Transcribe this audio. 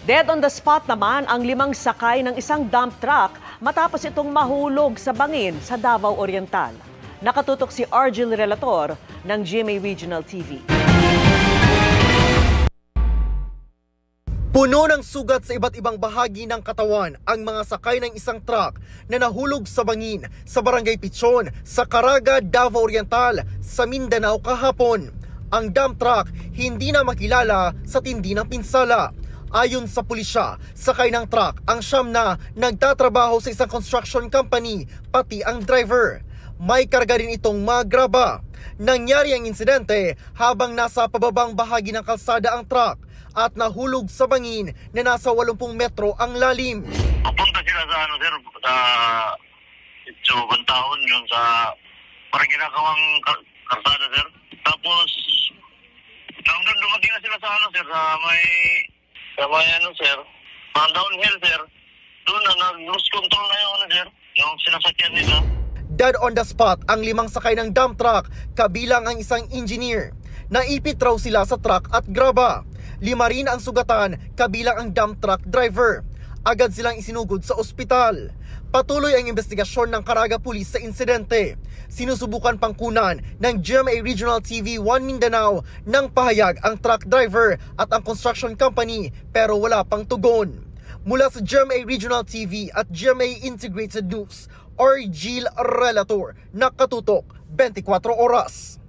Dead on the spot naman ang 5 sakay ng isang dump truck matapos itong mahulog sa bangin sa Davao Oriental. Nakatutok si Argel Relator ng GMA Regional TV. Puno ng sugat sa iba't ibang bahagi ng katawan ang mga sakay ng isang truck na nahulog sa bangin sa Barangay Pichon sa Caraga, Davao Oriental sa Mindanao kahapon. Ang dump truck hindi na makilala sa tindi ng pinsala. Ayon sa pulisya, sakay ng truck ang siyam na nagtatrabaho sa isang construction company, pati ang driver. May karga rin itong mga graba. Nangyari ang insidente habang nasa pababang bahagi ng kalsada ang truck at nahulog sa bangin na nasa 80 metro ang lalim. Papunta sila sa sir, sa Bantaon, yung sa parang ginagawang kalsada sir. Tapos nang dumating na sila sa sir, sa may sir, mga downhill sir, doon na nag-lose control na yung sir, yung sinasakyan nila. Dead on the spot ang 5 sakay ng dump truck, kabilang ang isang engineer. Naipit raw sila sa truck at graba. 5 rin ang sugatan, kabilang ang dump truck driver. Agad silang isinugod sa ospital. Patuloy ang investigasyon ng Caraga Police sa insidente. Sinusubukan pangkunan ng GMA Regional TV 1 Mindanao ng pahayag ang truck driver at ang construction company pero wala pang tugon. Mula sa GMA Regional TV at GMA Integrated News, Argel Relator, nakatutok 24 oras.